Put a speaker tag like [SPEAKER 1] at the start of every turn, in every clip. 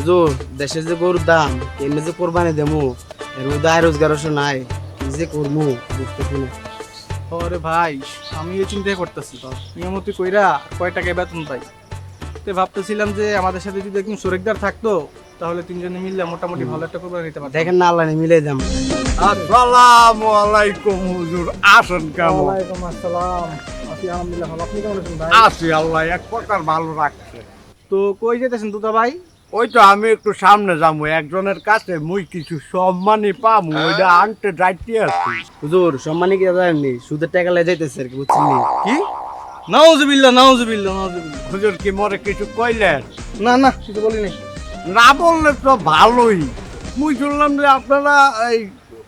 [SPEAKER 1] হুজুর দেশে যে গরুর দাম এমনি যে কোরবানি দেবো এর মধ্যে আয় রোজগারও নাই কি যে করবো বুঝতেছি না।
[SPEAKER 2] ওরে ভাই আমি এই চিন্তাই করতেছি নিয়মতি কইরা কয় টাকায় বেতন পাই। তো ভাবতেছিলাম যে আমাদের সাথে যদি একজন শরিকদার থাকতো তাহলে তিনজনে মিললে মোটামুটি ভালো একটা কোরবানি নিতে পারতাম।
[SPEAKER 1] দেখেন না আল্লাহ মিলে দাম।
[SPEAKER 3] আসসালামু আলাইকুম হুজুর, আসেন কেমন?
[SPEAKER 2] ওয়ালাইকুম আসসালাম। আছি আলহামদুলিল্লাহ ভালো। আপনি কেমন আছেন ভাই?
[SPEAKER 3] আছি, আল্লাহ এক প্রকার ভালো রাখছে।
[SPEAKER 2] তো কই যেতেছেন দুদা ভাই?
[SPEAKER 3] ওই তো আমি একটু সামনে যাবো, একজনের কাছে মুই কিছু সম্মানই পাবো, ওইটা আনতে যাইতে আছি।
[SPEAKER 1] হুজুর সম্মানী কি জানেননি সুদের টাকা লে যাইতেছে আর কি বুঝছেন নি?
[SPEAKER 3] কি
[SPEAKER 2] নাউজুবিল্লাহ নাউজুবিল্লাহ নাউজুবিল্লাহ।
[SPEAKER 3] হুজুর কি মরে কিছু কইলেন?
[SPEAKER 2] না না কিছু বলি নাই।
[SPEAKER 3] না বললে তো ভালোই। মুই শুনলাম যে আপনারা এই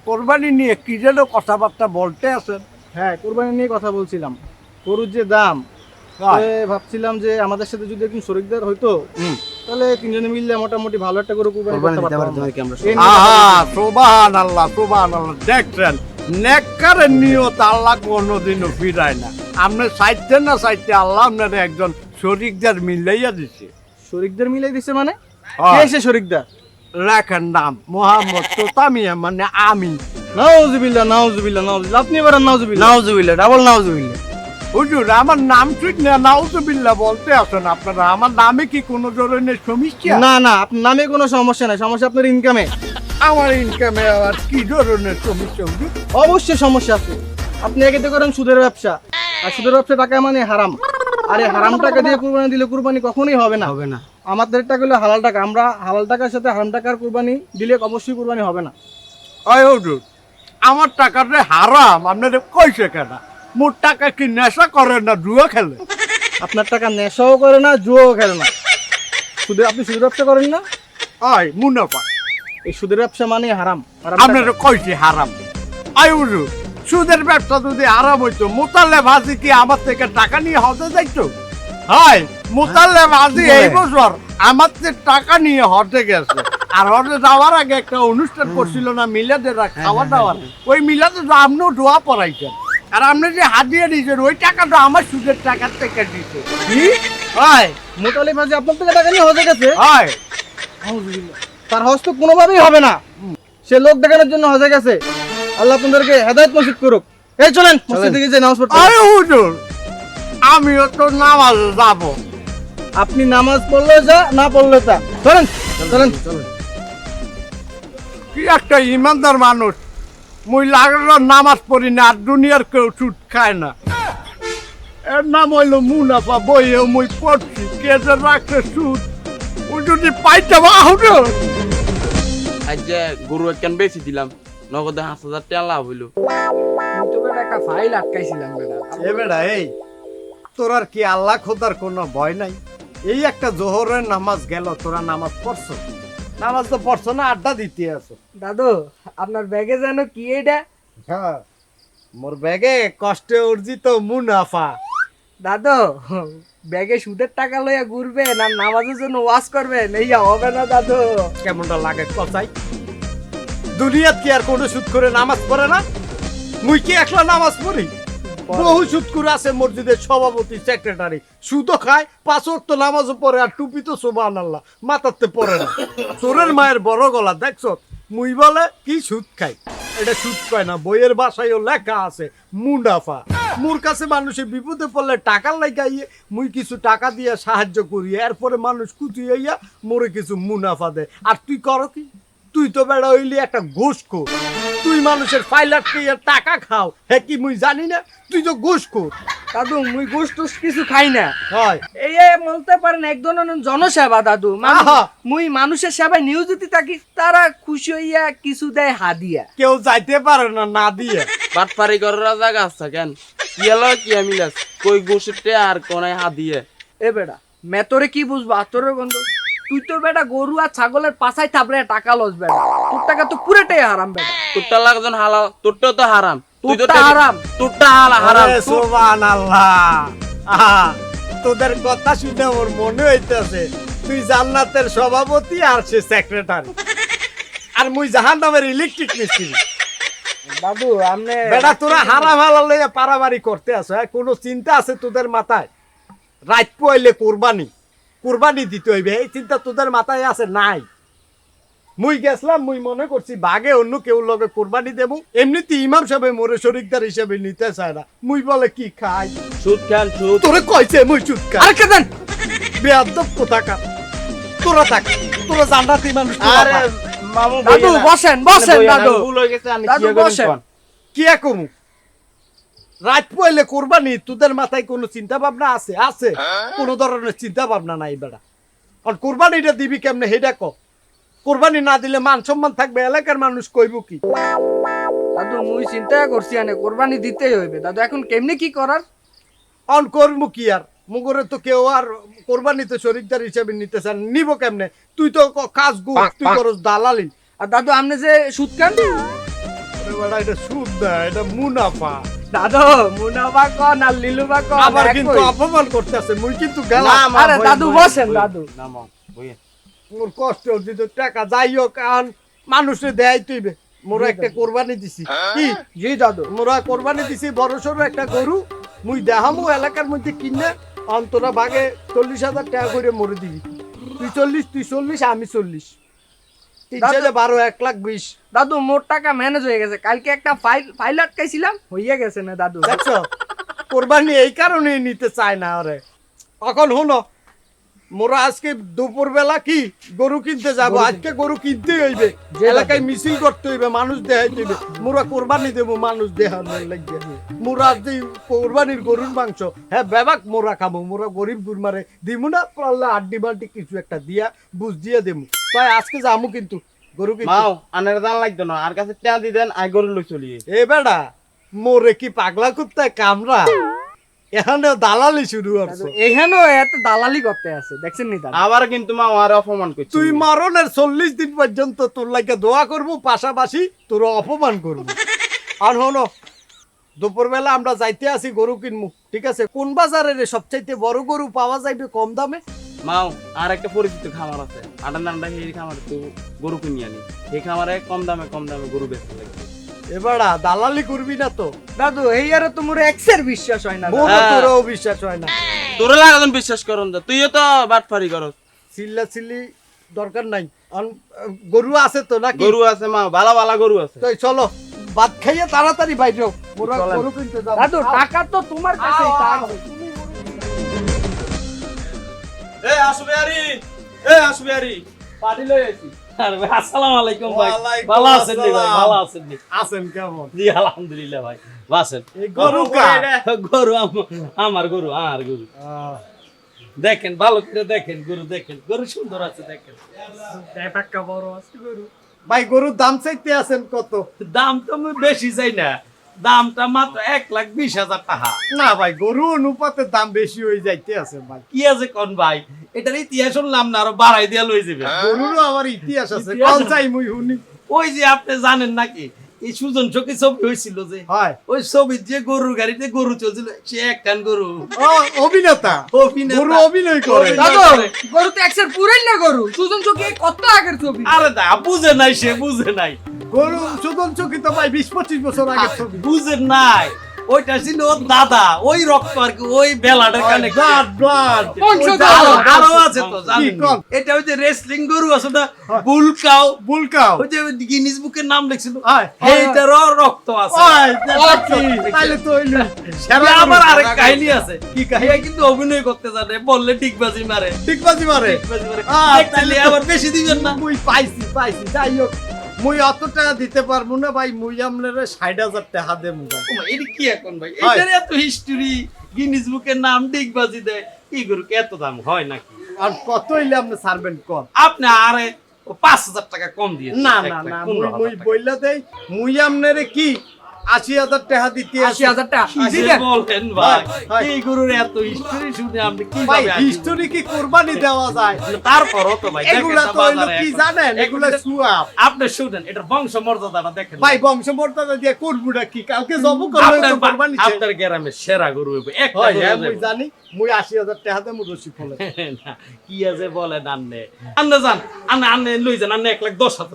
[SPEAKER 3] কোরবানি নিয়ে কি যেন কথাবার্তা বলতে আছেন।
[SPEAKER 2] হ্যাঁ কোরবানি নিয়ে কথা বলছিলাম। গরুর যে দাম
[SPEAKER 3] হ্যাঁ।
[SPEAKER 2] ভাবছিলাম যে আমাদের সাথে যদি একজন শরিকদার হইতো
[SPEAKER 3] হুম।
[SPEAKER 2] তাহলে তিনজনে মিললে মোটামুটি ভালো একটা গরু কোরবানি
[SPEAKER 1] কোরবানি
[SPEAKER 2] করতে
[SPEAKER 1] দিতে
[SPEAKER 2] পারতাম।
[SPEAKER 1] পারতাম আর কি আমরা
[SPEAKER 2] এই
[SPEAKER 1] সবাই।
[SPEAKER 2] নিয়ে কথা
[SPEAKER 3] আহা,
[SPEAKER 2] বলছিলাম।
[SPEAKER 3] সুবহানাল্লাহ সুবহানাল্লাহ, দেখছেন নেককারের নিয়ত আল্লাহ কোনোদিনও ফিরায় না। আপনি চাইতেন না চাইতে আল্লাহ আপনার একজন শরিকদার মিলাইয়া দিছে।
[SPEAKER 2] শরিকদার মিলাই দিছে মানে?
[SPEAKER 3] হয়।
[SPEAKER 2] কে সে শরিকদার?
[SPEAKER 3] লেখেন নাম মোহাম্মদ তোতামিয়া, মানে আমি।
[SPEAKER 2] নাউজুবিল্লাহ নাউজুবিল্লাহ নাউজুবিল্লাহ। আপনি এবার নাউজুবিল্লাহ।
[SPEAKER 1] নাউজুবিল্লাহ ডাবল নাউজুবিল্লাহ।
[SPEAKER 3] হুজুর আমার নাম ঠিক না, নাউজুবিল্লাহ বলতে আছেন আপনারা। আমার নামে কি কোনো ধরনের সমস্যা?
[SPEAKER 2] না না আপনার নামে কোনো সমস্যা নাই, সমস্যা আপনার ইনকামে।
[SPEAKER 3] আমার ইনকামে আবার কি ধরনের সমস্যা হুজুর?
[SPEAKER 2] অবশ্যই সমস্যা আছে। আপনি একেতে করেন সুদের ব্যবসা, আর সুদের ব্যবসা টাকা মানে হারাম। আরে হারাম টাকা দিয়ে কুরবানি দিলে কুরবানি কখনোই হবে না।
[SPEAKER 1] হবে না।
[SPEAKER 2] আমাদের টাকা হলো হালাল টাকা, আমরা হালাল টাকার সাথে হারাম টাকার কুরবানি দিলে অবশ্যই কুরবানি হবে না।
[SPEAKER 3] ওই হুজুর, আমার টাকাটা হারাম আপনাদের কইছে কেন? মোর টাকা কি নেশা করে না জুয়া খেলে?
[SPEAKER 2] আপনার টাকা নেশাও করে না, জুয়াও খেলে না। আপনি সুদের ব্যবসা করেন না?
[SPEAKER 3] ওই মুনাফা
[SPEAKER 2] এই সুদের ব্যবসা মানে হারাম। হারাম
[SPEAKER 3] আপনারা
[SPEAKER 2] টাকা।
[SPEAKER 3] কইছে হারাম। আই হুজুর, সুদের ব্যবসা যদি হারাম হইতো মোতাল্লে ভাজি কি আমার থেকে টাকা নিয়ে হতে যাইতো? হয় মোতাল্লে ভাজি এই বছর আমার থেকে টাকা নিয়ে হতে গেছে। আর হতে যাওয়ার আগে একটা অনুষ্ঠান করছিল না মিলাদের খাওয়া দাওয়ার, ওই মিলাদে তো আপনিও দোয়া পড়াইছেন। আর আপনি যে হাতিয়ে দিয়েছেন ওই টাকাটা আমার সুদের টাকার থেকে দিছে।
[SPEAKER 2] কি? হয় মোটালি ভাজি আপনার থেকে টাকা নিয়ে হজে গেছে?
[SPEAKER 3] হয়
[SPEAKER 2] আউযুবিল্লাহ। তার হজ তো কোনোভাবেই হবে না। সে লোক দেখানোর জন্য হজে গেছে। আল্লাহ আপনাদেরকে হেদায়েত নসিব করুক। এই চলেন মসজিদে গিয়ে নামাজ পড়তে।
[SPEAKER 3] আরে হুজুর, আমিও তো নামাজ যাবো।
[SPEAKER 2] আপনি নামাজ পড়লে যা, না পড়লে তা। চলেন চলেন
[SPEAKER 1] চলেন।
[SPEAKER 3] কি একটা ইমানদার মানুষ, মুই লাগলো নামাজ পড়ি না আর দুনিয়ার কেউ সুদ খায় না। এর নাম হইলো মুনাফা, বইয়ে মুই পড়ছি কে যে রাখছে সুদ। ও যদি পাইতে বাহুটো
[SPEAKER 4] আজ যে গরু একখান বেশি দিলাম নগদে 5,000 টাকা লাভ হইলো।
[SPEAKER 2] একটা ফাইল আটকাইছিলাম বেটা।
[SPEAKER 3] এ বেড়া, এই তোর আর কি আল্লাহ খোদার কোনো ভয় নাই? এই একটা জোহরের নামাজ গেল, তোরা নামাজ পড়ছো? নামাজ তো পড়ছো না, আড্ডা দিতে আছো।
[SPEAKER 2] দাদু আপনার ব্যাগে যেন কি এটা?
[SPEAKER 3] হ্যাঁ, মোর ব্যাগে কষ্টে অর্জিত মুনাফা।
[SPEAKER 2] দাদু ব্যাগে সুদের টাকা লইয়া ঘুরবে না নামাজের জন্য ওয়াজ করবে নেই হবে না দাদু।
[SPEAKER 3] কেমনটা লাগে কথাই? দুনিয়াত কি আর কোনো সুদ করে নামাজ পড়ে না? মুই কি একলা নামাজ পড়ি? বহু সুদ করে আছে মসজিদের সভাপতি, সেক্রেটারি, সুদও খায়, 5 ওয়াক্ত নামাজও পড়ে, আর টুপি তো সুবহানাল্লাহ মাথাতে পড়ে না। চোরের মায়ের বড় গলা দেখছো? মুই বলে কি সুদ খাই, এটা সুদ কয় না, বইয়ের বাসায়ও লেখা আছে মুনাফা। মোর কাছে মানুষের বিপদে পড়লে টাকার লাগাইয়ে মুই কিছু টাকা দিয়ে সাহায্য করি, এরপরে মানুষ কুচিয়ে মোরে কিছু মুনাফা দেয়। আর তুই করো কি? তুই তো বেড়া হইলি একটা ঘুষখোর। তুই মানুষের ফাইলার খেয়ে টাকা খাও, হ্যাঁ কি মুই জানি না? তুই তো ঘুষখোর।
[SPEAKER 2] দাদু মুই গোশ টোশ কিছু খাই না।
[SPEAKER 3] হয়
[SPEAKER 2] এই বলতে পারেন এক ধরনের জনসেবা দাদু।
[SPEAKER 3] আহা।
[SPEAKER 2] মুই মানুষের সেবায় নিয়োজিত থাকি, তারা খুশি হইয়া কিছু দেয় হাদিয়া।
[SPEAKER 3] কেউ যাইতে পারে না না দিয়ে।
[SPEAKER 4] বাটপারি করার জায়গা আছে কেন? কি এলো কি মিলাস কই গোশতে আর কোনায় হাত দিয়ে।
[SPEAKER 2] এ বেটা মেতরে কি বুঝবো আতরের গন্ধ? তুই তো বেটা গরু আর ছাগলের পাছায় থাপড়ে টাকা লস বেটা। তোর টাকা তো পুরোটাই হারাম বেটা।
[SPEAKER 4] তোরটা লাগজন হালাল, তোরটাও তো হারাম। তুই তো
[SPEAKER 2] তোরটা হারাম।
[SPEAKER 4] তোরটা হারাম।
[SPEAKER 3] আরে সুবহানাল্লাহ। আহা, তোদের কথা শুনে ওর মনে হইতেছে তুই জান্নাতের সভাপতি আর সে সেক্রেটারি, আর মুই জাহান্নামের ইলেকট্রিক মিস্ত্রি।
[SPEAKER 2] দাদু আমনে
[SPEAKER 3] বেটা তোরা হারাম হালাল লইয়া পারাবারি করতে আছো, হ্যাঁ? কোনো চিন্তা আছে তোদের মাথায়? রাত পয়লে কোরবানি, কোরবানি দিতে হইবে এই চিন্তা তোদের মাথায় আছে নাই মুই গেছলাম মুই মনে করছি বাগে অন্য কেউ লগে কোরবানি দেবো এমনিতে ইমাম সাহেব মোরে শরিকদার হিসেবে নিতে চায় না মুই বলে কি খাই
[SPEAKER 4] সুদ খান সুদ।
[SPEAKER 3] তোরে কইছে মুই চুপ খাই
[SPEAKER 2] আর কে দেন
[SPEAKER 3] বেয়াদব কোথাকার তোরা থাক তোরা জান্নাতি মানুষ
[SPEAKER 4] আরে মামু
[SPEAKER 2] দাদু
[SPEAKER 4] বইয়ে না।
[SPEAKER 2] বসেন বসেন
[SPEAKER 4] বইয়ে না,
[SPEAKER 2] দাদু
[SPEAKER 4] ভুল হয়ে গেছে, আমি
[SPEAKER 2] দাদু
[SPEAKER 4] কি করি
[SPEAKER 2] বসেন।
[SPEAKER 4] কোন?
[SPEAKER 3] কি কমু রাত পয়লে কোরবানি তোদের মাথায় কোনো চিন্তা ভাবনা আছে আছে কোনো ধরনের চিন্তা ভাবনা নাই বেটা আর কোরবানিটা দিবি কেমনে হেডা ক কোরবানি না দিলে মান সম্মান থাকবে এলাকার মানুষ কইব কি
[SPEAKER 2] দাদু মুই চিন্তা করছি আনে কোরবানি দিতেই হইবে দাদু এখন কেমনে কি করার
[SPEAKER 3] অন করবো কি আর মুগরে তো কেউ আর কোরবানিতে শরিকদার হিসেবে নিতে চান নিব কেমনে তুই তো কাজ গু তুই করস দালালি
[SPEAKER 2] আর দাদু আপনি যে সুদ খান
[SPEAKER 3] আরে বেটা এটা সুদ না এটা মুনাফা
[SPEAKER 2] দাদু মুনাফা কন আর লিলুবা কন
[SPEAKER 3] আবার
[SPEAKER 2] একই।
[SPEAKER 3] কিন্তু অপমান করতেছে মুই কিন্তু
[SPEAKER 4] না,
[SPEAKER 3] গেলাম
[SPEAKER 4] মা,
[SPEAKER 2] আরে
[SPEAKER 4] বইয়ে,
[SPEAKER 2] দাদু
[SPEAKER 4] বইয়ে,
[SPEAKER 2] বসেন
[SPEAKER 4] বইয়ে।
[SPEAKER 2] দাদু
[SPEAKER 4] না মামু বইয়ে।
[SPEAKER 3] মোর কষ্ট দিত টাকা যাই হোক এখন মানুষে দেয় তুইবে মোরা একটা কোরবানি দিছি কি
[SPEAKER 2] জি দাদু
[SPEAKER 3] মোরা কোরবানি দিছি বড় সড়ো একটা গরু মুই দেখামু এলাকার মধ্যে কিনে অন্তরা ভাগে 40,000 টাকা করে মরে দিবি তুই 40 তুই 40 আমি 40 3 12 1,20,000
[SPEAKER 2] দাদু মোর টাকা ম্যানেজ হয়ে গেছে কালকে একটা ফাইল আটকাইছিলাম হইয়া গেছে না দাদু
[SPEAKER 3] দেখছো কোরবানি এই কারণেই নিতে চায় না ওরে এখন হলো মোরা আজকে দুপুর বেলা কি গরু কিনতে যাবো আজকে গরু কিনতে হইবে এলাকায় মিছিল করতে হইবে মানুষ দেখাইতে হইবে মোরা কোরবানি দেবো মানুষ দেখানোর লাগবে মোরা যে কোরবানির গরুর মাংস হ্যাঁ বেবাক মোরা খাবো মোরা গরিব গুরমারে দিমু না পারলে আড্ডি বাড্ডি কিছু একটা দিয়া বুঝ দিয়ে দেবো তাই আজকে যাবো কিন্তু গরু কিনতে
[SPEAKER 4] মাও আনের দান লাগতো না আর কাছে টেয়া দি দেন আই গরু লই চলি।
[SPEAKER 3] এ বেড়া মোরে কি পাগলা কুত্তায় কামড়া এখানে দালালি শুরু করছো
[SPEAKER 2] এখানেও এত দালালি করতে আছে দেখছেন নি দাদু
[SPEAKER 4] আবার কিন্তু মা আর অপমান করছে।
[SPEAKER 3] তুই মরণের 40 দিন পর্যন্ত তোর লাগে দোয়া করবো পাশাপাশি তোর অপমান করবো আর হনো দুপুরবেলা আমরা যাইতে আসি গরু কিনবো ঠিক আছে কোন বাজারে রে সবচাইতে বড় গরু পাওয়া যাইবে কম দামে
[SPEAKER 4] মাও আর একটা পরিচিত খামার আছে আটা নান্ডা এই খামার তো গরু কিনি আনি এই খামারে কম দামে গরু বেচতে লাগে।
[SPEAKER 3] এবারা দালালি করবি না তো
[SPEAKER 2] দাদু এই আর তোমার এক্সের বিশ্বাস হয় না দাদু।
[SPEAKER 3] মোর তোরও বিশ্বাস হয় না
[SPEAKER 4] তোরে লাগাদন বিশ্বাস করন দা তুইও তো বাটফারি করস।
[SPEAKER 3] চিল্লা চিল্লি দরকার নাই গরু আছে তো নাকি
[SPEAKER 4] গরু আছে মা ভালো ভালো গরু আছে।
[SPEAKER 3] তো চলো ভাত খাইয়ে তাড়াতাড়ি বাইরে হোক মোরা
[SPEAKER 4] চলেন।
[SPEAKER 3] গরু কিনতে যাবো
[SPEAKER 2] দাদু টাকা তো তোমার কাছেই
[SPEAKER 4] এ আসবে আরি পানি লই আইছি।
[SPEAKER 5] আরে ভাই, আসসালামু আলাইকুম ভাই।
[SPEAKER 3] ওয়ালাইকুম
[SPEAKER 5] ভালো আছেন নি ভাই?
[SPEAKER 3] আসসালাম।
[SPEAKER 5] ভালো আছেন নি?
[SPEAKER 3] আছেন কেমন
[SPEAKER 5] জি আলহামদুলিল্লাহ ভাই। বাসেন।
[SPEAKER 3] এই গরু কা
[SPEAKER 5] গরু আমার গরু, আমার গরু। দেখেন ভালো করে দেখেন, গরু দেখেন। গরু সুন্দর আছে দেখেন।
[SPEAKER 2] টাকা বড় আছে গরু
[SPEAKER 3] ভাই গরুর দাম চাইতে আছেন কত
[SPEAKER 5] দাম তো আমি বেশি চাই না। দামটা মাত্র 1,20,000 টাকা।
[SPEAKER 3] না ভাই গরু অনুপাতে দাম বেশি হয়ে যাইতে আছে ভাই
[SPEAKER 5] কি আছে কোন ভাই? এটার ইতিহাস শুনলাম না, আরো বাড়াই দিয়া লই যাবে।
[SPEAKER 3] গরুরও আমার ইতিহাস আছে
[SPEAKER 5] ইতিহাস
[SPEAKER 3] কোন
[SPEAKER 5] আছে?
[SPEAKER 3] চাই মুই শুনি
[SPEAKER 5] ওই যে আপনি জানেন নাকি এই সুজন চোখে ছবি হয়েছিল যে
[SPEAKER 3] হয়
[SPEAKER 5] ওই ছবির যে গরুর গাড়িতে গরু চলছিল সে একখান গরু
[SPEAKER 3] ও অভিনেতা
[SPEAKER 5] অভিনেতা।
[SPEAKER 3] গরু অভিনয় করে
[SPEAKER 5] অভিনয়।
[SPEAKER 2] দাদু গরু তো এক্সের পুরাই না গরু সুজন চোখে কত আগের ছবি
[SPEAKER 5] আরে দা বুঝে নাই, সে বুঝে নাই,
[SPEAKER 3] গরু সুদন চকিত ভাই 20-25 বছর আগের ছবি
[SPEAKER 5] বুঝে নাই। ওইটা ছিল ওর দাদা, ওই রক্ত আর কি, ওই বেলাটা কানে
[SPEAKER 3] ব্লাড
[SPEAKER 5] আরো আছে তো
[SPEAKER 3] কি
[SPEAKER 5] জানেন
[SPEAKER 3] কল?
[SPEAKER 5] এটা ওই যে রেসলিং গরু আছে না, বুলকাও,
[SPEAKER 3] বুলকাও
[SPEAKER 5] ওই যে গিনিস বুকের নাম লিখছিল,
[SPEAKER 3] হয়
[SPEAKER 5] এইটারও রক্ত আছে।
[SPEAKER 3] ওই দেখছি তাইলে তো হইলো
[SPEAKER 5] তবে আবার আরেক কাহিনী আছে,
[SPEAKER 3] কি কাহিনী?
[SPEAKER 5] এ কিন্তু অভিনয় করতে জানে, বললে ঠিকবাজি মারে।
[SPEAKER 3] ঠিকবাজি মারে
[SPEAKER 5] ঠিকবাজি মারে।
[SPEAKER 3] আহ,
[SPEAKER 5] দেখলে আবার বেশি দিবেন না।
[SPEAKER 3] মুই পাইছি যাই হোক মুই অত টাকা দিতে পারবো না ভাই মুই আপনার 60,000 টাকা দেবো ভাই
[SPEAKER 5] ওমা, এটা কি এখন ভাই?
[SPEAKER 3] হয়।
[SPEAKER 5] এটার এত হিস্টোরি, গিনিস বুকের নাম ঠিকবাজি দেয়, এই গরুকে এত দাম হয় নাকি?
[SPEAKER 3] আর কত হইলে আপনি ছাড়বেন কর
[SPEAKER 5] আপনি আরে 5,000 টাকা কম দিয়ে
[SPEAKER 3] না মুই বইলা দেই মুই আপনারে কি 80,000 টাকা দিতে
[SPEAKER 2] 80,000 টাকা
[SPEAKER 5] বলেন ভাই,
[SPEAKER 3] হয়।
[SPEAKER 5] এই গরুর এত হিস্টোরি শুনে আপনি
[SPEAKER 3] ভাই
[SPEAKER 5] কিভাবে আসবেন?
[SPEAKER 3] হিস্টোরি কি কোরবানি দেওয়া যায়
[SPEAKER 5] তারপরও তো ভাই দেখেন
[SPEAKER 3] এগুলা
[SPEAKER 5] না
[SPEAKER 3] তো হইলো
[SPEAKER 5] বাজারে
[SPEAKER 3] কি
[SPEAKER 5] এখন।
[SPEAKER 3] জানেন এগুলা সুয়াব
[SPEAKER 5] আপনি শুনেন, এটার বংশ মর্যাদাটা দেখেন।
[SPEAKER 3] ভাই বংশমর্যাদা দিয়ে করবুটা কি কালকে জব করলে
[SPEAKER 5] আপনার
[SPEAKER 3] তো কোরবানি চাই।
[SPEAKER 5] আপনার গ্রামের সেরা গরু হইবে, একটা
[SPEAKER 3] হয়
[SPEAKER 5] গরু
[SPEAKER 3] হ্যাঁ
[SPEAKER 5] দেব।
[SPEAKER 3] মুই জানি মুই 80,000 টাকা দেবো রসি ফলে
[SPEAKER 5] না, কি আছে বলেন আন্নে আন্নে যান, আন্নে লই যান, আন্নে 1,10,000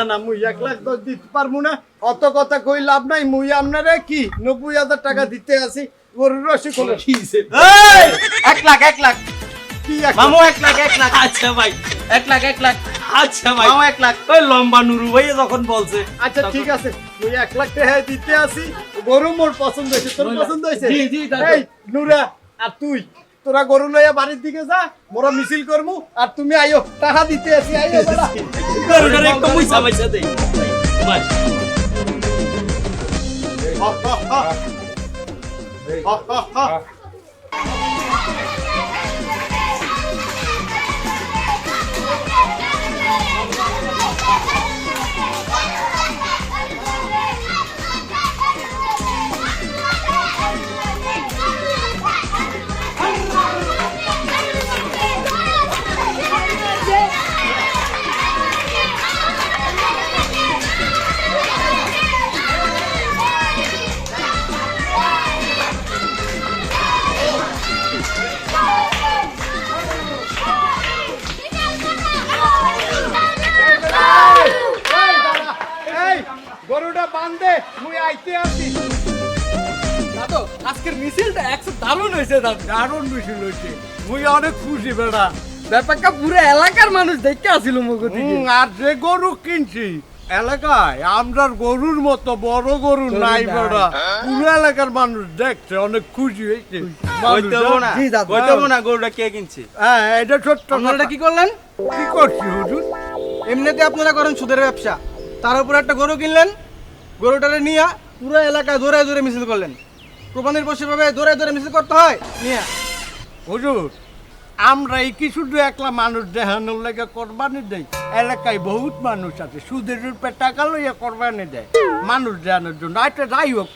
[SPEAKER 3] না মুই 1,10,000 দিতে পারবো না অত কথা কই লাভ নাই মুই আপনারে কি 90,000 টাকা দিতে আসি গরুর রসি ফলে
[SPEAKER 5] কি হইছে?
[SPEAKER 4] এই 1 লাখ
[SPEAKER 3] কি এক
[SPEAKER 4] মামু 1 লাখ 1 লাখ
[SPEAKER 5] আচ্ছা ভাই
[SPEAKER 4] 1 লাখ 1 লাখ
[SPEAKER 5] আচ্ছা ভাই
[SPEAKER 4] মামু 1 লাখ
[SPEAKER 5] ওই লম্বা নুরু ভাই যখন বলছে
[SPEAKER 3] আচ্ছা ঠিক আছে তুই 1 লাখ টাকা দিতে আসি গরু মোর পছন্দ হয়েছে তোর পছন্দ হয়েছে
[SPEAKER 5] জি, জি, দাদু।
[SPEAKER 3] এই নুরা আর তুই তোরা গরু লইয়া বাড়ির দিকে যা মোরা মিছিল করমু আর তুমি আইও টাকা দিতে আসি আইও বেটা
[SPEAKER 5] গরুটার একটু পয়সা পয়সা দেই বাস
[SPEAKER 3] এই গরুটা বাঁধে মুই আইতে আসি
[SPEAKER 2] দাদু আজকের মিছিলটা একশো দারুণ হয়েছে দাদু।
[SPEAKER 3] দারুণ মিছিল হইছে মুই অনেক খুশি বেটা
[SPEAKER 2] ব্যাপারটা পুরো এলাকার মানুষ দেখতে আসিল মগো থেকে।
[SPEAKER 3] আর যে গরু কিনছি এলাকায় আমরার গরুর মতো বড় গরু নাই বেটা পুরো এলাকার মানুষ দেখছে অনেক খুশি হয়েছে
[SPEAKER 4] কইতে হবো না
[SPEAKER 2] জি, দাদু।
[SPEAKER 4] কইতে হবো না গরুটা কে কিনছে
[SPEAKER 3] হ্যাঁ এটা সত্য
[SPEAKER 2] আপনারা
[SPEAKER 3] কথা।
[SPEAKER 2] কি করলেন?
[SPEAKER 3] কি করছি হুজুর
[SPEAKER 2] এমনিতে আপনারা করেন সুদের ব্যবসা, তার উপর একটা গরু কিনলেন, গরুটারে নিয়ে পুরো এলাকা দৌড়ে দৌড়ে মিছিল করলেন। কোরবানির পশু ভাবে দৌড়ে দৌড়ে মিছিল করতে হয় নিয়ে।
[SPEAKER 3] হুজুর আমরা এই কি শুধু একলা মানুষ দেখানোর লাগে কোরবানি দেয় এলাকায় বহুত মানুষ আছে সুদের রূপে টাকা লইয়া কোরবানি দেয় মানুষ দেখানোর জন্য আচ্ছা যাই হোক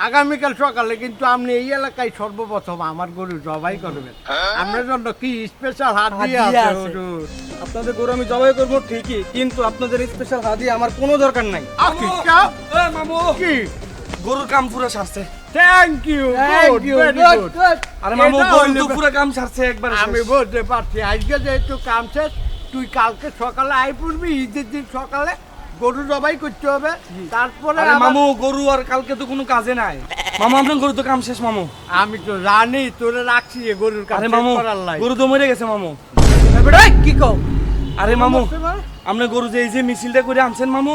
[SPEAKER 3] আগামীকাল সকালে কিন্তু আপনি এই এলাকায় সর্বপ্রথম আমার গরু জবাই করবেন আপনার জন্য কি স্পেশাল হাত দিয়ে
[SPEAKER 2] হাদিয়া
[SPEAKER 3] আছে
[SPEAKER 2] আছে।
[SPEAKER 3] হুজুর
[SPEAKER 2] আপনাদের গরু আমি জবাই করবো ঠিকই, কিন্তু আপনাদের স্পেশাল হাদিয়া আমার কোনো দরকার নাই।
[SPEAKER 3] আকিকা
[SPEAKER 5] এ মামু
[SPEAKER 3] কি
[SPEAKER 5] গরুর কাম পুরো সারছে
[SPEAKER 3] thank you good very good
[SPEAKER 5] আরে মামু
[SPEAKER 3] এটা
[SPEAKER 5] গরু
[SPEAKER 3] হইলে
[SPEAKER 5] তো পুরো কাম সারছে একবার
[SPEAKER 3] আমি বুঝতে পারছি আজকে যেহেতু কাম শেষ তুই কালকে সকালে আই পড়বি ঈদের দিন সকালে গরু জবাই করতে হবে তারপরে
[SPEAKER 5] আরে
[SPEAKER 3] আবার-
[SPEAKER 5] মামু গরু আর কালকে তো কোনো কাজে নাই মামু আপনার গরু তো কাম শেষ মামু
[SPEAKER 3] আমি তো জানি তোরে রাখছি এ গরুর কাছে
[SPEAKER 5] আরে মামু
[SPEAKER 3] করার লাই
[SPEAKER 5] গরু তো মরে গেছে মামু
[SPEAKER 2] কি কও?
[SPEAKER 5] আরে মামু আপনি গরু যে এই যে মিছিলটা করে আনছেন মামু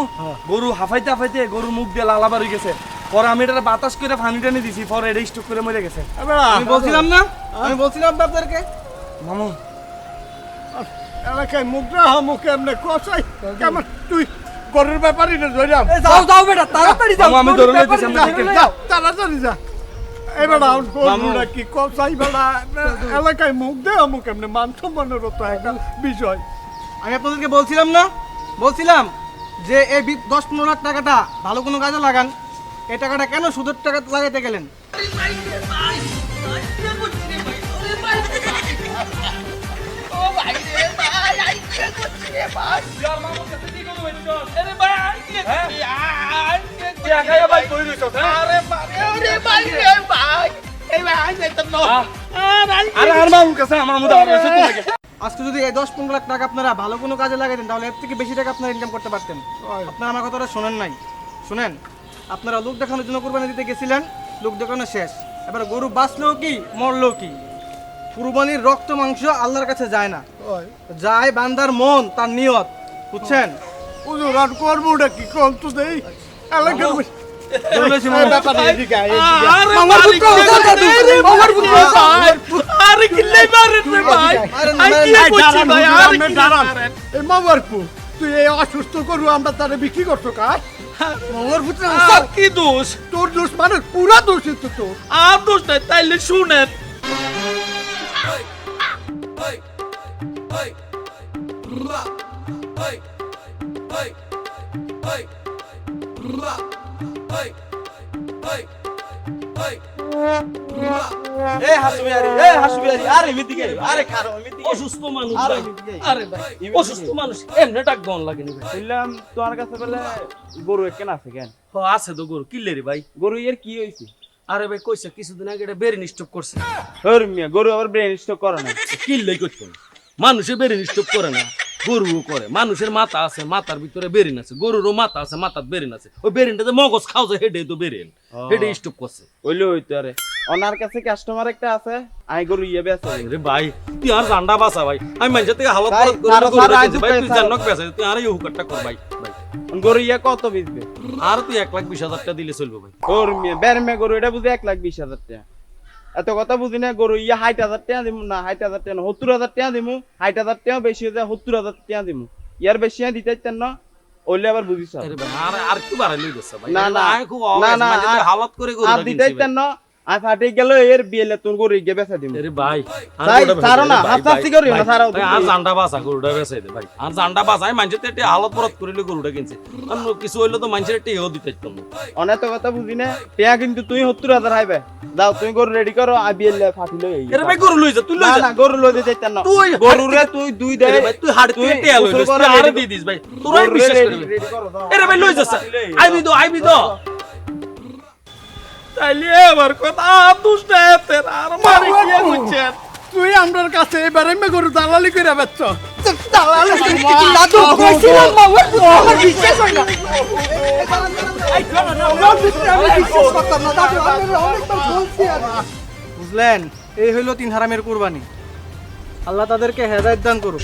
[SPEAKER 5] গরু হাফাইতে হাফাইতে গরু মুখ দিয়ে লালাবার হয়ে গেছে পরে আমি এটা বাতাস করে পানি টানি দিছি পরে এটা স্টক করে মরে গেছে
[SPEAKER 2] আমি বলছিলাম না, আমি বলছিলাম না আপনাদেরকে।
[SPEAKER 5] মামু
[SPEAKER 3] এলাকায় মুদ্রা মুখে এমনি কষাই কেমন তুই গরুর ব্যাপারই না ধরিলাম
[SPEAKER 2] যাও যাও বেটা, তাড়াতাড়ি যাও।
[SPEAKER 5] মামু, আমি ধরে লইতেছি, আমরা দেখে
[SPEAKER 3] যাও তাড়াতাড়ি যা এবারে গরুরা কি কষাই বেড়া এলাকায় মুখ দে মুখ এমনি মান সম্মানের তো একটা বিষয়
[SPEAKER 2] আমি আপনাদেরকে বলছিলাম না, বলছিলাম যে এই 10-15 লাখ টাকাটা ভালো কোনো কাজে লাগান। এই টাকাটা কেন সুদের টাকা লাগাইতে গেলেন?
[SPEAKER 5] আরে আর মামুর কাছে মামু দাও
[SPEAKER 2] আজকে যদি এই 10-15 লাখ টাকা আপনারা ভালো কোনো কাজে লাগাইতেন তাহলে এর থেকে বেশি টাকা আপনারা ইনকাম করতে পারতেন। আপনারা আমার কথাটা শোনেন নাই, শুনেন। আপনারা লোক দেখানোর জন্য কুরবানি দিতে গেছিলেন, লোক দেখানো শেষ। এবার গরু বাঁচলেও কি মরলেও কি, কুরবানির রক্ত মাংস আল্লাহর কাছে যায় না, যায় বান্দার মন, তার নিয়ত, বুঝছেন?
[SPEAKER 3] হুজুর আর করবোটা কি কম তো দেই এলাকার
[SPEAKER 5] মামু।
[SPEAKER 3] ব্যাপারে এদিকে আয়, এদিকে আয়।
[SPEAKER 5] আরে
[SPEAKER 2] মামার পুত্র, মামার পুত্র।
[SPEAKER 5] আরে কিল্লাই মারেন রে ভাই
[SPEAKER 2] আরে
[SPEAKER 5] আই কি
[SPEAKER 3] এই
[SPEAKER 5] করছি
[SPEAKER 3] দাঁড়ান,
[SPEAKER 5] ভাই
[SPEAKER 3] হুজুর,
[SPEAKER 5] আরে
[SPEAKER 3] আপনি
[SPEAKER 5] কি
[SPEAKER 3] দাঁড়ান।
[SPEAKER 5] মারেন?
[SPEAKER 3] এই মামারপু তুই এই অসুস্থ গরু আমরা তারে বিক্রি করছো কাজ
[SPEAKER 2] মামার পুত্র
[SPEAKER 5] আর কি দোষ
[SPEAKER 3] তোর দোষ মানে পুরা দোষ তো তোর
[SPEAKER 5] আর দোষ নাই তাইলে শুনেন
[SPEAKER 4] এ হাসুবিহারি এ হাসুবিহারি আরে এমিদিকে আরে খারো এমিদিকে
[SPEAKER 5] অসুস্থ মানুষ
[SPEAKER 4] আরে
[SPEAKER 5] ভাই
[SPEAKER 4] এমিদিকে
[SPEAKER 5] আরে ভাই অসুস্থ মানুষ এমনি ডাক দন লাগেনি ভাই
[SPEAKER 4] বললাম তোমার কাছে বলে গরু কেন আছে কেন
[SPEAKER 5] হ আছে তো গরু কিল্লে রে ভাই
[SPEAKER 4] গরু এর কি হইছে
[SPEAKER 5] আরে ভাই কইছে কিছুদিন আগে এটা বেরিন স্টপ করছে
[SPEAKER 4] হর মিয়া গরু আবার ব্রেন স্ট্রোক করে না
[SPEAKER 5] কিল্লেই করতে হবে। মানুষে বেরিন স্টপ করে না, গরুও করে। মানুষের মাথা আছে, মাথার ভিতরে বেরিন আছে, গরুরও মাথা আছে, মাথার বেরিন আছে। ওই বেরিনটাতে মগজ খাও যায়, হেডে তো বেরিন, হেডে স্টপ করছে।
[SPEAKER 4] ওইলে হইতো আরে ওনার কাছে কাস্টমার একটা আছে আই গরু ইয়ে বেছে
[SPEAKER 5] রে ভাই তুই আর জান্ডা বাসা ভাই আমি মানুষের থেকে হালত
[SPEAKER 1] ভাই,
[SPEAKER 5] খরচ করে
[SPEAKER 1] ছাড়ো,
[SPEAKER 5] গরুটা
[SPEAKER 1] ছাড়ো,
[SPEAKER 5] কিনছি। ভাই
[SPEAKER 1] আজ
[SPEAKER 5] তুই
[SPEAKER 1] ছাড়ো।
[SPEAKER 5] জান্নক বেচা তুই আর এই হুকারটা কর ভাই ভাই
[SPEAKER 4] গরু ইয়া কত বেচবে
[SPEAKER 5] আর তুই 1,20,000 টাকা দিলে চলবে ভাই
[SPEAKER 4] গরু মেয়ে বের মেয়ে গরু এটা বুঝে 1,20,000 টাকা এত কথা বুঝি না গরু ইয়া 60,000 টাকা দিমু না 60,000 টাকা না 70,000 টাকা দিমু 60,000 টাকা বেশি হয়ে যায় 70,000 টাকা দিমু ইয়ার বেশি দিতে চাইতেন না ওইলে আবার বুঝিস
[SPEAKER 5] আরে ভাই আর কি বাড়াই লই গেছে ভাই
[SPEAKER 4] না, না,
[SPEAKER 5] আমি খুব
[SPEAKER 4] না,
[SPEAKER 5] অবাক
[SPEAKER 4] না,
[SPEAKER 5] মানুষের
[SPEAKER 4] আর-
[SPEAKER 5] হালত করে
[SPEAKER 4] আর
[SPEAKER 5] গরুটা
[SPEAKER 4] দিতে
[SPEAKER 5] কিনছি ভাই।
[SPEAKER 4] চাইতেন না আর ফাটে গেল এর বিয়েলে তোর গরু গিয়ে বেচা দিমু
[SPEAKER 5] আরে ভাই আর
[SPEAKER 4] তাই,
[SPEAKER 5] গরুটা
[SPEAKER 4] ছাড়ো
[SPEAKER 5] বেচে
[SPEAKER 4] না,
[SPEAKER 5] দে, ভাই,
[SPEAKER 4] হাসাহাসি
[SPEAKER 5] ভাই,
[SPEAKER 4] করিও না,
[SPEAKER 5] ভাই,
[SPEAKER 4] ছাড়ো,
[SPEAKER 5] ভাই, আর জান্ডা বাসা গরুটা বেচে দে ভাই আর জান্ডা বাসা আমি মানুষের থেকে হালত পরত করিলে গরুটা কিনছি আর কিছু হইলে তো মানুষের টেও দিতে চাইতাম না
[SPEAKER 4] অনেক কথা বুঝি না টিয়া কিন্তু তুই 70,000 হাইবে দাও তুমি গরু রেডি করো আর বিয়েলে ফাটি লই
[SPEAKER 5] আরে ভাই গরু লই যা তুই লই
[SPEAKER 4] না
[SPEAKER 5] যা
[SPEAKER 4] না গরু লই দিতে চাইতেন না
[SPEAKER 5] তুই
[SPEAKER 4] গরু রে তুই দুই দে
[SPEAKER 5] আরে ভাই তুই হাড় থেকে
[SPEAKER 4] তুই
[SPEAKER 5] টেয়া লই
[SPEAKER 4] গোসল
[SPEAKER 5] লইস,
[SPEAKER 4] করা
[SPEAKER 5] তুই আরে
[SPEAKER 4] ready-
[SPEAKER 5] দিয়ে দিস ভাই তোরাই বিশ্বাস করবি
[SPEAKER 4] রেডি করো দাও
[SPEAKER 5] আরে ভাই লই যাচ্ছে আইবি তো তাইলে আমার কথা দুষ্ট এতে আর মারি কি হচ্ছে
[SPEAKER 3] তুই আমার কাছে এবারে মে গরু দালালি করে বেচছ
[SPEAKER 2] বুঝলেন এই হইলো 3 হারামের কুরবানি আল্লাহ তাদেরকে হেদায়েত দান করুক